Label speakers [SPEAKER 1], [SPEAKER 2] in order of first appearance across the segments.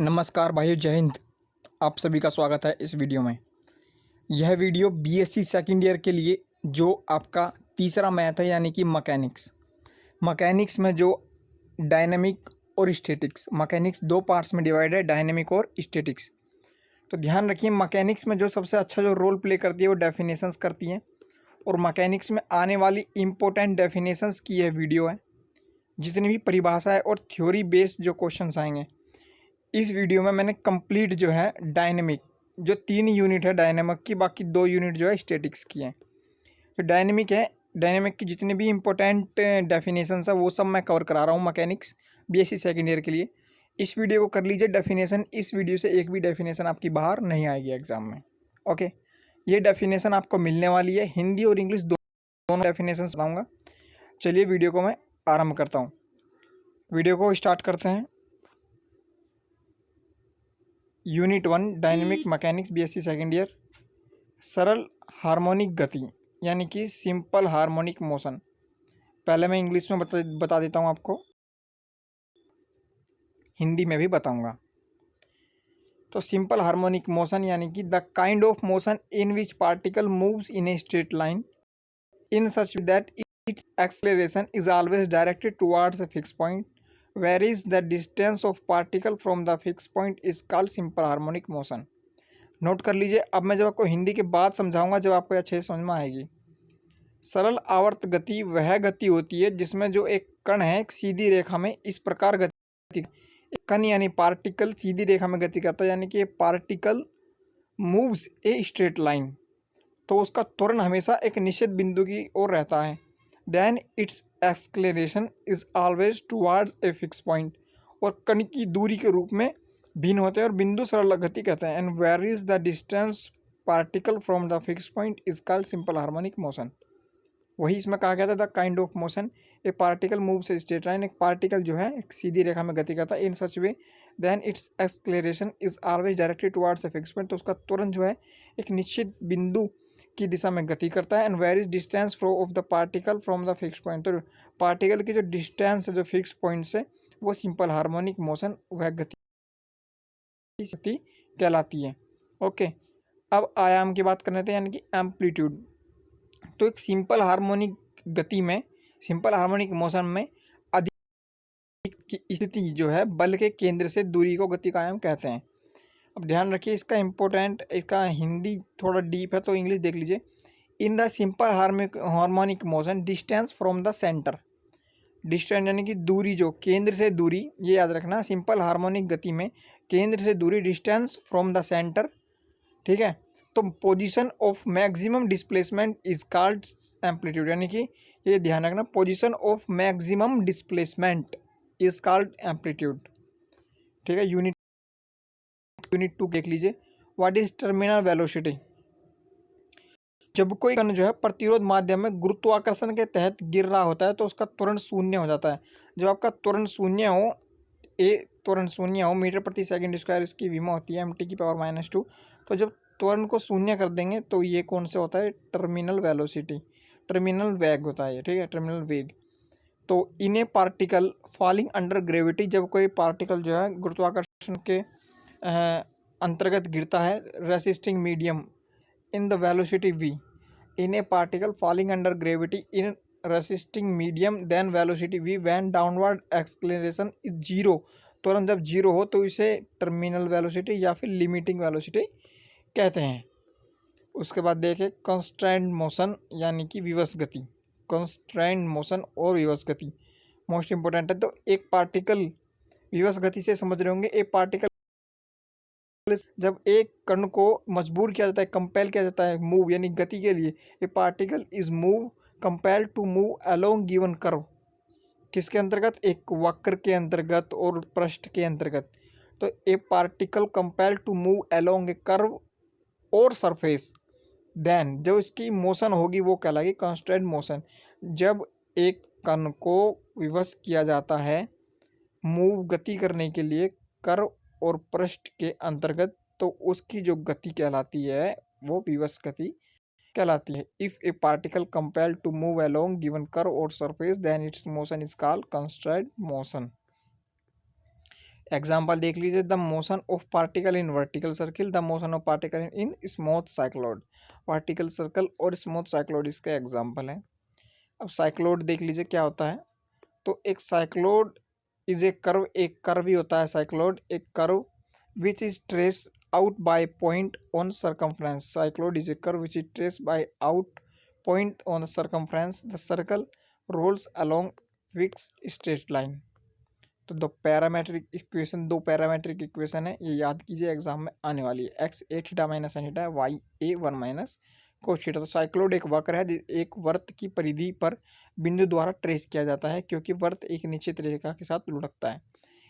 [SPEAKER 1] नमस्कार भाइयों, जय हिंद। आप सभी का स्वागत है इस वीडियो में। यह वीडियो बीएससी सेकंड ईयर के लिए जो आपका तीसरा मैथ है यानी कि मैकेनिक्स में जो डायनेमिक और स्टैटिक्स, मैकेनिक्स दो पार्ट्स में डिवाइड है, डायनेमिक और स्टैटिक्स। तो ध्यान रखिए, मैकेनिक्स में जो सबसे अच्छा जो रोल प्ले करती है वो डेफिनेशंस करती हैं, और मैकेनिक्स में आने वाली इम्पोर्टेंट डेफिनेशंस की यह वीडियो है। जितनी भी परिभाषा है और थ्योरी बेस्ड जो क्वेश्चंस आएंगे इस वीडियो में मैंने कंप्लीट जो है डायनेमिक, जो 3 यूनिट है डायनेमिक की, बाकी 2 यूनिट जो है स्टैटिक्स की हैं। जो डायनेमिक है, डायनेमिक की जितनी भी इंपॉर्टेंट डेफिनेशंस है वो सब मैं कवर करा रहा हूँ मैकेनिक्स बीएससी सेकंड ईयर के लिए। इस वीडियो को कर लीजिए डेफिनेशन, इस वीडियो से एक भी डेफिनेशन आपकी बाहर नहीं आएगी एग्जाम में। ओके, ये डेफिनेशन आपको मिलने वाली है, हिंदी और इंग्लिश दोनों डेफिनेशन बताऊँगा। चलिए वीडियो को मैं आरम्भ करता हूँ। वीडियो को स्टार्ट करते हैं। Unit 1 dynamic mechanics BSc second year. सरल हार्मोनिक गति यानी कि सिंपल हार्मोनिक मोशन। पहले मैं इंग्लिश में बता देता हूँ आपको, हिंदी में भी बताऊँगा। तो सिंपल हार्मोनिक मोशन यानी कि the kind of motion in which particle moves in a straight line in such that it's acceleration is always directed towards a fix point whereas the distance of particle from the fixed point is called simple harmonic motion। Note कर लीजिए। अब मैं जब आपको हिंदी के बाद समझाऊंगा जब आपको अच्छे से समझ में आएगी। सरल आवर्त गति वह गति होती है जिसमें जो एक कण है एक सीधी रेखा में इस प्रकार गति, कण यानी पार्टिकल सीधी रेखा में गति करता है, यानी कि particle moves a straight line, तो उसका त्वरण हमेशा एक निश्चित बिंदु की ओर रहता है। Then its acceleration is always towards a fix point, और कण की दूरी के रूप में भिन्न होते हैं और बिंदु सरल गति कहते हैं। And varies the distance particle from the fix point is called simple harmonic motion. वही इसमें कहा गया था the kind of motion a particle move से स्ट्रेट लाइन, एक पार्टिकल जो है एक सीधी रेखा में गति करता है in such way then its acceleration is always directed towards a fix point, तो उसका त्वरण जो है एक निश्चित बिंदु की दिशा में गति करता है। And varies distance fro of the particle from the fix point, तो पार्टिकल की जो डिस्टेंस है जो फिक्स पॉइंट से वो सिंपल हार्मोनिक मोशन वह गति कहलाती है। ओके, अब आयाम की बात करते हैं यानी कि एम्पलीट्यूड। तो एक सिंपल हार्मोनिक गति में, सिंपल हार्मोनिक मोशन में अधिक की स्थिति जो है बल के केंद्र से दूरी को गति का आयाम कहते हैं। अब ध्यान रखिए इसका इम्पोर्टेंट, इसका हिंदी थोड़ा डीप है तो इंग्लिश देख लीजिए। In the simple harmonic motion distance from the centre, distance यानी कि दूरी, जो केंद्र से दूरी, ये याद रखना। सिंपल हार्मोनिक गति में केंद्र से दूरी डिस्टेंस फ्रॉम द सेंटर, ठीक है। तो position of maximum displacement is called amplitude, यानी कि ये ध्यान रखना, position of maximum displacement is called amplitude, ठीक है। यूनिट 2 देख लीजिए। What is terminal velocity. जब कोई कण जो है प्रतिरोध माध्यम में गुरुत्वाकर्षण के तहत गिर रहा होता है तो उसका त्वरण शून्य हो जाता है। जब आपका त्वरण शून्य हो, त्वरण शून्य हो, मीटर प्रति सेकंड स्क्वायर इसकी विमा होती है mt⁻²। तो जब त्वरण को शून्य कर देंगे तो ये कौन से होता है, टर्मिनल वेलोसिटी, टर्मिनल वेग होता है, ठीक है, टर्मिनल वेग। तो इन्हें पार्टिकल फॉलिंग अंडर ग्रेविटी, जब कोई पार्टिकल जो है गुरुत्वाकर्षण के अंतर्गत गिरता है, resisting medium in the velocity v, in a particle falling under gravity in resisting medium then velocity v when downward acceleration is zero, तुरंत जब जीरो हो तो इसे टर्मिनल वेलोसिटी या फिर लिमिटिंग वेलोसिटी कहते हैं। उसके बाद देखें कंस्ट्रेंट मोशन यानी कि विवश गति। कंस्ट्रेंट मोशन और विवश गति मोस्ट इंपॉर्टेंट है। तो एक पार्टिकल, विवश गति से समझ रहे होंगे, एक पार्टिकल जब एक कण को मजबूर किया जाता है, कंपेल किया जाता है मूव यानी गति के लिए, a particle is move compel to move along given curve, किसके अंतर्गत, एक वक्र के अंतर्गत और पृष्ठ के अंतर्गत। तो a particle compel to move along a curve और सरफेस, देन जो इसकी मोशन होगी वो कहलाएगी कंस्ट्रेंट मोशन। जब एक कण को विवश किया जाता है मूव गति करने के लिए कर्व और पृष्ठ के अंतर्गत, तो उसकी जो गति कहलाती है वो विवश गति कहलाती है। If a particle compelled to move along given curve और surface then its motion is called constraint motion. Example देख लीजिए, the motion of particle in vertical circle, the motion of particle in smooth cycloid. Vertical circle और smooth cycloid इसके example हैं। अब cycloid देख लीजिए क्या होता है। तो एक साइक्लोड इज ए कर्व, एक कर्व ही होता है साइक्लोड, एक curve which is trace out by point on circumference. Cycloid is a curve which is trace by out point on circumference, the circle rolls along fix straight line. तो दो parametric equation है, ये याद कीजिए, exam में आने वाली है। X a theta minus n theta, y a one minus cos theta. तो साइक्लोड एक वक्र है, एक वर्त की परिधि पर बिंदु द्वारा ट्रेस किया जाता है, क्योंकि वर्त एक निश्चित रेखा के साथ लुढ़कता है।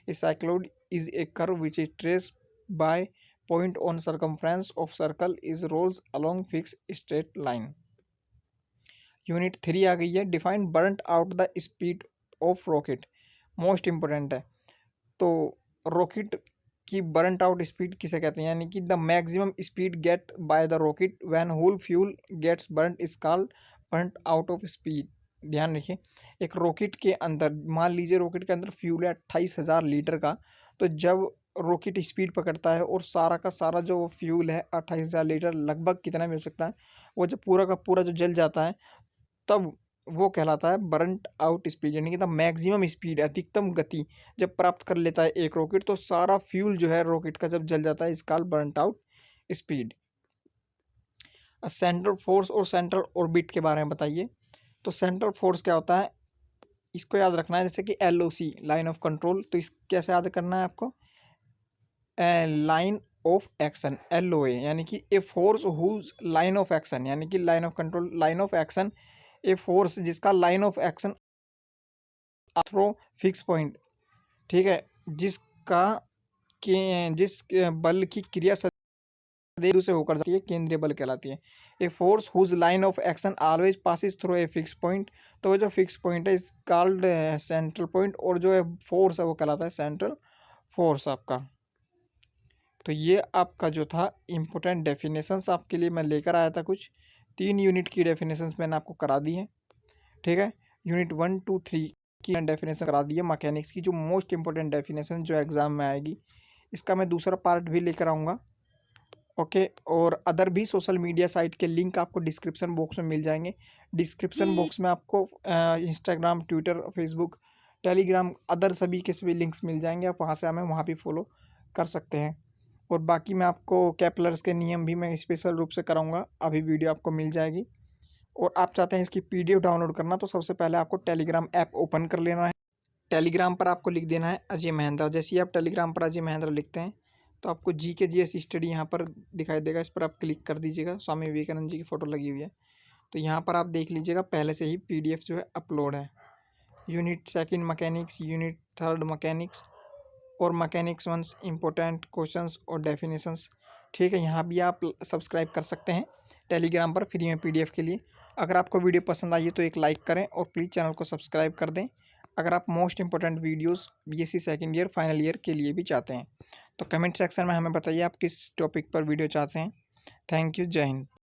[SPEAKER 1] A cycloid is a curve which is trace by point on circumference of circle is rolls along fix straight line. Unit 3 आ गई है, define burnt out the speed of rocket. Most important है। तो रॉकेट की burnt out speed किसे कहते हैं, यानी कि the maximum speed get by the rocket when whole fuel gets burnt is called burnt out of speed. ध्यान रखिए, एक रॉकेट के अंदर, मान लीजिए रॉकेट के अंदर फ्यूल है 28,000 लीटर का, तो जब रॉकेट स्पीड पकड़ता है और सारा का सारा जो फ्यूल है 28,000 लीटर, लगभग कितना में हो सकता है, वो जब पूरा का पूरा जो जल जाता है, तब वो कहलाता है बर्नट आउट स्पीड, यानी कि द मैक्सिमम स्पीड, अधिकतम गति जब प्राप्त कर लेता है एक रॉकेट, तो सारा फ्यूल जो है रॉकेट का जब जल जाता है, इसका burnt out speed. Central force और सेंट्रल ऑर्बिट के बारे में बताइए। तो सेंट्रल फोर्स क्या होता है, इसको याद रखना है, जैसे कि LOC, लाइन ऑफ कंट्रोल। तो इस कैसे याद करना है आपको, लाइन ऑफ एक्शन, LOA, यानी कि a force whose line of action, यानी कि line of control, line of action, a force जिसका line of action through fix point, ठीक है, जिसका जिस बल की क्रिया सदैव से होकर जाती है, केंद्रीय बल कहलाती है। A force whose line of action always passes through a fix point. तो वो जो फिक्स पॉइंट है इस कॉल्ड सेंट्रल पॉइंट, और जो है फोर्स है वो कहलाता है सेंट्रल फोर्स आपका। तो ये आपका जो था इम्पोर्टेंट डेफिनेशंस आपके लिए मैं लेकर आया था, कुछ 3 यूनिट की डेफिनेशंस मैंने आपको करा दी है, ठीक है। यूनिट 1, 2, 3 की डेफिनेशन करा दी है मैकेनिक्स की, जो मोस्ट इंपॉर्टेंट डेफिनेशन जो एग्जाम में आएगी, इसका मैं दूसरा पार्ट भी लेकर आऊँगा, ओके। और अदर भी सोशल मीडिया साइट के लिंक आपको डिस्क्रिप्शन बॉक्स में मिल जाएंगे। डिस्क्रिप्शन बॉक्स में आपको Instagram, Twitter, Facebook, Telegram, other सभी के सभी लिंक्स मिल जाएंगे, आप वहाँ से हमें वहाँ भी फॉलो कर सकते हैं। और बाकी मैं आपको केपलर्स के नियम भी मैं स्पेशल रूप से कराऊंगा, अभी वीडियो आपको मिल जाएगी। और आप चाहते हैं इसकी PDF डाउनलोड करना, तो सबसे पहले आपको टेलीग्राम ऐप ओपन कर लेना है। टेलीग्राम पर आपको लिख देना है अजय महेंद्र। जैसे ही आप टेलीग्राम पर अजय महेंद्र लिखते हैं, तो आपको GK GS स्टडी यहाँ पर दिखाई देगा, इस पर आप क्लिक कर दीजिएगा। स्वामी विवेकानंद जी की फ़ोटो लगी हुई है, तो यहाँ पर आप देख लीजिएगा, पहले से ही PDF जो है अपलोड है। यूनिट 2 मैकेनिक्स, यूनिट 3 मैकेनिक्स और मैकेनिक्स 1 इम्पोर्टेंट क्वेश्चंस और डेफिनेशंस, ठीक है। यहाँ भी आप सब्सक्राइब कर सकते हैं टेलीग्राम पर फ्री में PDF के लिए। अगर आपको वीडियो पसंद आई है तो एक लाइक करें और प्लीज़ चैनल को सब्सक्राइब कर दें। अगर आप most important videos BSc second year final year के लिए भी चाहते हैं, तो कमेंट सेक्शन में हमें बताइए आप किस टॉपिक पर वीडियो चाहते हैं। थैंक यू, जय हिंद।